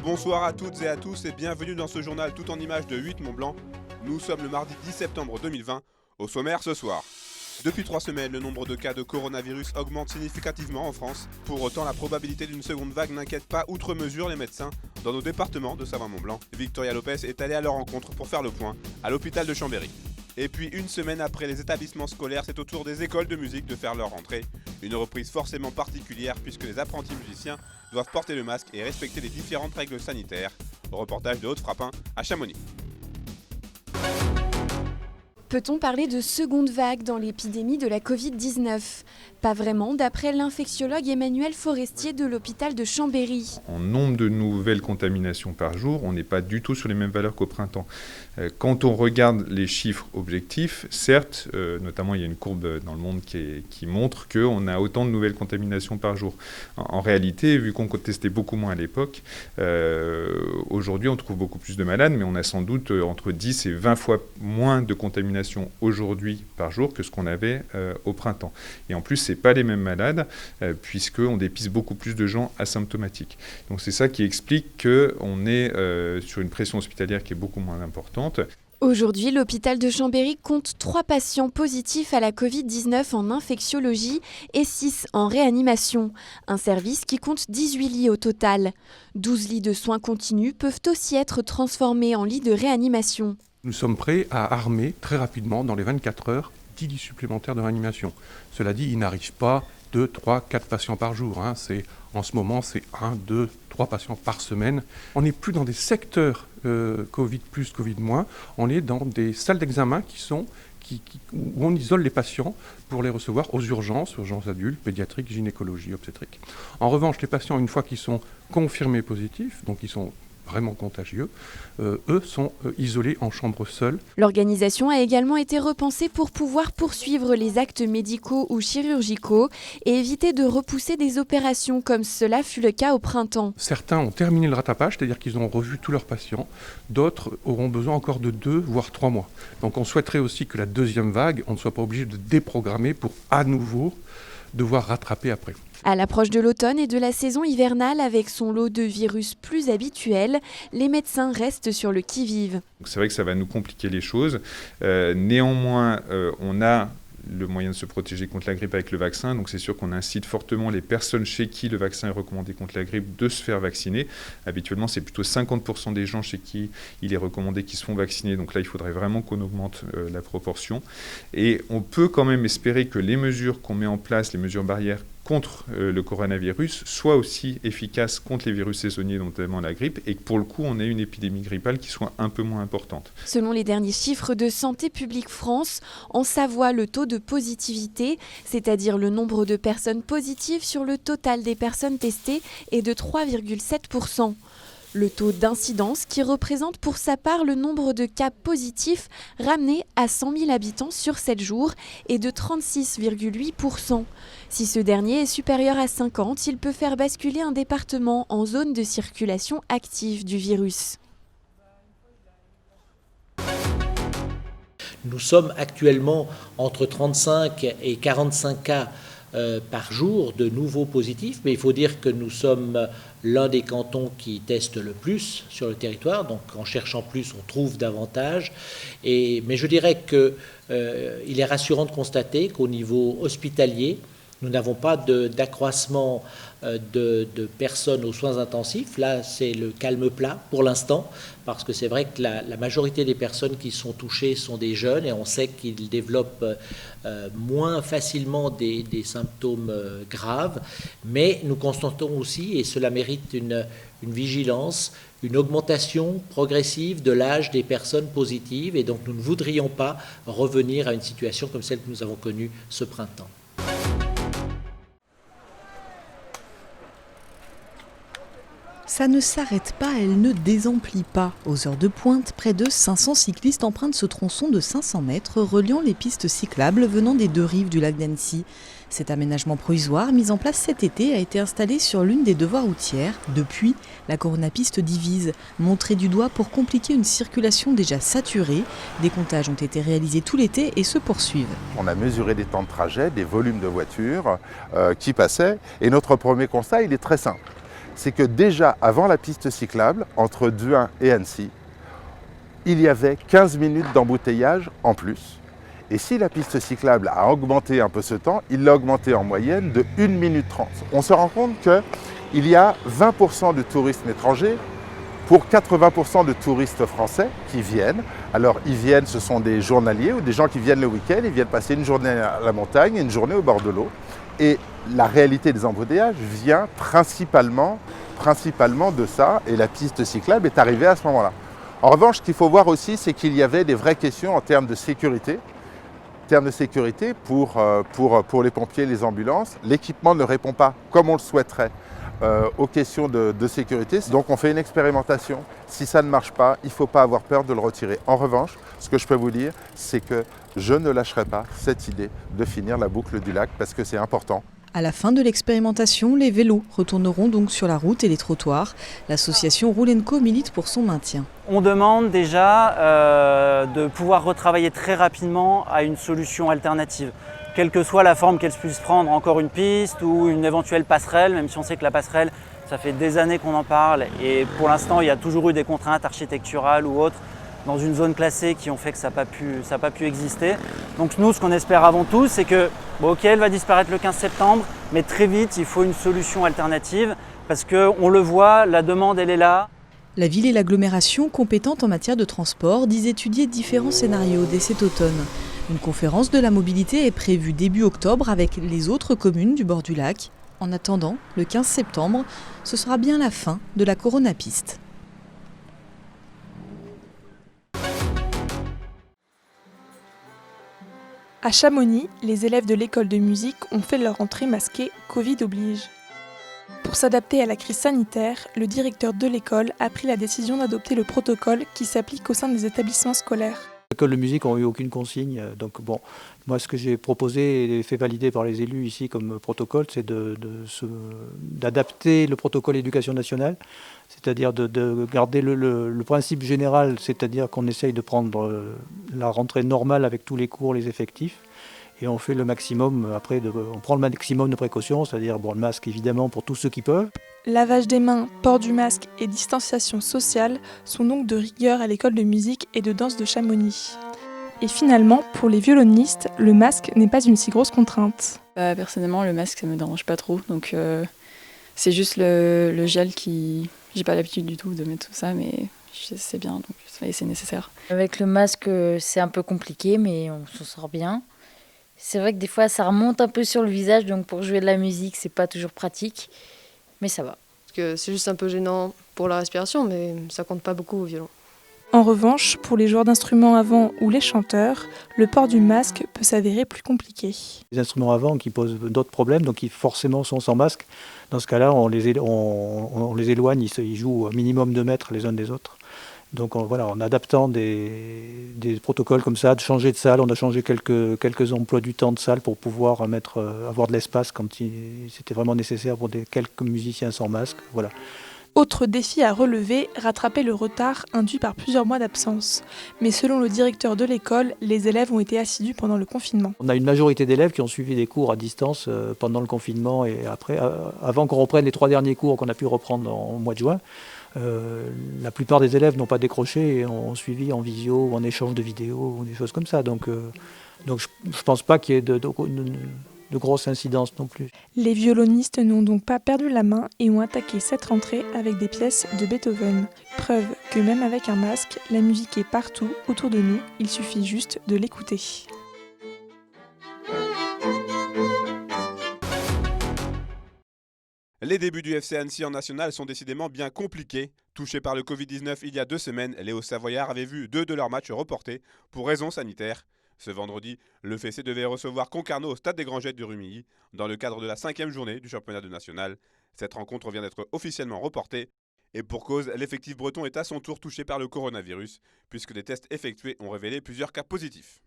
Bonsoir à toutes et à tous et bienvenue dans ce journal tout en images de 8 Mont-Blanc. Nous sommes le mardi 10 septembre 2020. Au sommaire ce soir. Depuis 3 semaines, le nombre de cas de coronavirus augmente significativement en France. Pour autant, la probabilité d'une seconde vague n'inquiète pas outre mesure les médecins dans nos départements de Savoie-Mont-Blanc. Victoria Lopez est allée à leur rencontre pour faire le point à l'hôpital de Chambéry. Et puis une semaine après les établissements scolaires, c'est au tour des écoles de musique de faire leur rentrée. Une reprise forcément particulière puisque les apprentis musiciens doivent porter le masque et respecter les différentes règles sanitaires. Reportage de Aude Frappin à Chamonix. Peut-on parler de seconde vague dans l'épidémie de la Covid-19 ? Pas vraiment, d'après l'infectiologue Emmanuel Forestier de l'hôpital de Chambéry. En nombre de nouvelles contaminations par jour, on n'est pas du tout sur les mêmes valeurs qu'au printemps. Quand on regarde les chiffres objectifs, certes, notamment il y a une courbe dans le monde qui montre qu'on a autant de nouvelles contaminations par jour. En réalité, vu qu'on testait beaucoup moins à l'époque, aujourd'hui on trouve beaucoup plus de malades, mais on a sans doute entre 10 et 20 fois moins de contaminations aujourd'hui par jour que ce qu'on avait au printemps. Et en plus, ce n'est pas les mêmes malades, puisqu'on dépiste beaucoup plus de gens asymptomatiques. Donc c'est ça qui explique qu'on est sur une pression hospitalière qui est beaucoup moins importante. Aujourd'hui, l'hôpital de Chambéry compte 3 patients positifs à la Covid-19 en infectiologie et 6 en réanimation. Un service qui compte 18 lits au total. 12 lits de soins continus peuvent aussi être transformés en lits de réanimation. Nous sommes prêts à armer très rapidement, dans les 24 heures, 10 lits supplémentaires de réanimation. Cela dit, il n'arrive pas 2, 3, 4 patients par jour. En ce moment, c'est 1, 2, 3 patients par semaine. On n'est plus dans des secteurs Covid plus, Covid moins. On est dans des salles d'examen où on isole les patients pour les recevoir aux urgences adultes, pédiatriques, gynécologie, obstétrique. En revanche, les patients, une fois qu'ils sont confirmés positifs, donc ils sont vraiment contagieux, eux sont isolés en chambre seule. L'organisation a également été repensée pour pouvoir poursuivre les actes médicaux ou chirurgicaux et éviter de repousser des opérations comme cela fut le cas au printemps. Certains ont terminé le rattrapage, c'est-à-dire qu'ils ont revu tous leurs patients. D'autres auront besoin encore de 2 voire 3 mois. Donc on souhaiterait aussi que la deuxième vague, on ne soit pas obligé de déprogrammer pour à nouveau devoir rattraper après. À l'approche de l'automne et de la saison hivernale, avec son lot de virus plus habituel, les médecins restent sur le qui-vive. C'est vrai que ça va nous compliquer les choses. Néanmoins, on a le moyen de se protéger contre la grippe avec le vaccin. Donc c'est sûr qu'on incite fortement les personnes chez qui le vaccin est recommandé contre la grippe de se faire vacciner. Habituellement, c'est plutôt 50% des gens chez qui il est recommandé qu'ils se font vacciner. Donc là, il faudrait vraiment qu'on augmente la proportion. Et on peut quand même espérer que les mesures qu'on met en place, les mesures barrières contre le coronavirus, soient aussi efficaces contre les virus saisonniers, notamment la grippe, et que pour le coup, on ait une épidémie grippale qui soit un peu moins importante. Selon les derniers chiffres de Santé publique France, en Savoie, le taux de positivité, c'est-à-dire le nombre de personnes positives sur le total des personnes testées, est de 3,7%. Le taux d'incidence, qui représente pour sa part le nombre de cas positifs ramenés à 100 000 habitants sur 7 jours, est de 36,8%. Si ce dernier est supérieur à 50, il peut faire basculer un département en zone de circulation active du virus. Nous sommes actuellement entre 35 et 45 cas par jour de nouveaux positifs, mais il faut dire que nous sommes l'un des cantons qui teste le plus sur le territoire, donc en cherchant plus, on trouve davantage. Mais je dirais qu'il est rassurant de constater qu'au niveau hospitalier, nous n'avons pas d'accroissement de personnes aux soins intensifs. Là, c'est le calme plat pour l'instant, parce que c'est vrai que la majorité des personnes qui sont touchées sont des jeunes et on sait qu'ils développent moins facilement des symptômes graves. Mais nous constatons aussi, et cela mérite une vigilance, une augmentation progressive de l'âge des personnes positives. Et donc nous ne voudrions pas revenir à une situation comme celle que nous avons connue ce printemps. Ça ne s'arrête pas, elle ne désemplit pas. Aux heures de pointe, près de 500 cyclistes empruntent ce tronçon de 500 mètres reliant les pistes cyclables venant des 2 rives du lac d'Annecy. Cet aménagement provisoire, mis en place cet été, a été installé sur l'une des 2 voies routières. Depuis, la Coronapiste divise, montrée du doigt pour compliquer une circulation déjà saturée. Des comptages ont été réalisés tout l'été et se poursuivent. On a mesuré des temps de trajet, des volumes de voitures qui passaient. Et notre premier constat, il est très simple. c'est que déjà avant la piste cyclable, entre Duin et Annecy, il y avait 15 minutes d'embouteillage en plus. Et si la piste cyclable a augmenté un peu ce temps, il l'a augmenté en moyenne de 1 minute 30. On se rend compte qu'il y a 20% de tourisme étranger pour 80% de touristes français qui viennent. Alors ils viennent, ce sont des journaliers ou des gens qui viennent le week-end, ils viennent passer une journée à la montagne et une journée au bord de l'eau. Et la réalité des embouteillages vient principalement de ça, et la piste cyclable est arrivée à ce moment-là. En revanche, ce qu'il faut voir aussi, c'est qu'il y avait des vraies questions en termes de sécurité. Pour les pompiers et les ambulances. L'équipement ne répond pas comme on le souhaiterait aux questions de sécurité. Donc on fait une expérimentation. Si ça ne marche pas, il ne faut pas avoir peur de le retirer. En revanche, ce que je peux vous dire, c'est que je ne lâcherai pas cette idée de finir la boucle du lac parce que c'est important. À la fin de l'expérimentation, les vélos retourneront donc sur la route et les trottoirs. L'association Roule & Co milite pour son maintien. On demande déjà de pouvoir retravailler très rapidement à une solution alternative. Quelle que soit la forme qu'elle puisse prendre, encore une piste ou une éventuelle passerelle, même si on sait que la passerelle, ça fait des années qu'on en parle et pour l'instant il y a toujours eu des contraintes architecturales ou autres dans une zone classée qui ont fait que ça n'a pas pu exister. Donc nous, ce qu'on espère avant tout, c'est que, ok, elle va disparaître le 15 septembre, mais très vite, il faut une solution alternative parce qu'on le voit, la demande, elle est là. La ville et l'agglomération, compétentes en matière de transport, disent étudier différents scénarios dès cet automne. Une conférence de la mobilité est prévue début octobre avec les autres communes du bord du lac. En attendant, le 15 septembre, ce sera bien la fin de la Coronapiste. À Chamonix, les élèves de l'école de musique ont fait leur entrée masquée Covid oblige. Pour s'adapter à la crise sanitaire, le directeur de l'école a pris la décision d'adopter le protocole qui s'applique au sein des établissements scolaires. L'école de musique n'a eu aucune consigne, donc bon, moi ce que j'ai proposé et fait valider par les élus ici comme protocole, c'est d'adapter le protocole éducation nationale, c'est-à-dire de garder le principe général, c'est-à-dire qu'on essaye de prendre la rentrée normale avec tous les cours, les effectifs, et on fait le maximum, après on prend le maximum de précautions, c'est-à-dire bon, le masque évidemment pour tous ceux qui peuvent. Lavage des mains, port du masque et distanciation sociale sont donc de rigueur à l'école de musique et de danse de Chamonix. Et finalement, pour les violonistes, le masque n'est pas une si grosse contrainte. Personnellement, le masque, ça me dérange pas trop, donc c'est juste le gel qui... J'ai pas l'habitude du tout de mettre tout ça, mais c'est bien, donc c'est nécessaire. Avec le masque, c'est un peu compliqué, mais on s'en sort bien. C'est vrai que des fois, ça remonte un peu sur le visage, donc pour jouer de la musique, c'est pas toujours pratique. Mais ça va. Parce que c'est juste un peu gênant pour la respiration, mais ça compte pas beaucoup au violon. En revanche, pour les joueurs d'instruments à vent ou les chanteurs, le port du masque peut s'avérer plus compliqué. Les instruments à vent qui posent d'autres problèmes, donc qui forcément sont sans masque. Dans ce cas-là, on les éloigne, ils jouent au minimum 2 mètres les uns des autres. Donc voilà, en adaptant des protocoles comme ça, de changer de salle, on a changé quelques emplois du temps de salle pour pouvoir avoir de l'espace quand c'était vraiment nécessaire pour quelques musiciens sans masque. Voilà. Autre défi à relever, rattraper le retard induit par plusieurs mois d'absence. Mais selon le directeur de l'école, les élèves ont été assidus pendant le confinement. On a une majorité d'élèves qui ont suivi des cours à distance pendant le confinement et après, avant qu'on reprenne les 3 derniers cours qu'on a pu reprendre au mois de juin. La plupart des élèves n'ont pas décroché et ont suivi en visio ou en échange de vidéos ou des choses comme ça. Donc je ne pense pas qu'il y ait de grosses incidences non plus. Les violonistes n'ont donc pas perdu la main et ont attaqué cette rentrée avec des pièces de Beethoven. Preuve que même avec un masque, la musique est partout autour de nous, il suffit juste de l'écouter. Les débuts du FC Annecy en national sont décidément bien compliqués. Touché par le Covid-19 il y a 2 semaines, les Hauts-Savoyards avaient vu 2 de leurs matchs reportés pour raisons sanitaires. Ce vendredi, le FC devait recevoir Concarneau au stade des Grangettes du Rumilly dans le cadre de la 5e journée du championnat de national. Cette rencontre vient d'être officiellement reportée et pour cause, l'effectif breton est à son tour touché par le coronavirus puisque des tests effectués ont révélé plusieurs cas positifs.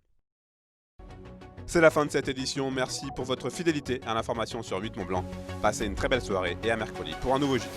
C'est la fin de cette édition, merci pour votre fidélité à l'information sur 8 Mont Blanc. Passez une très belle soirée et à mercredi pour un nouveau JT.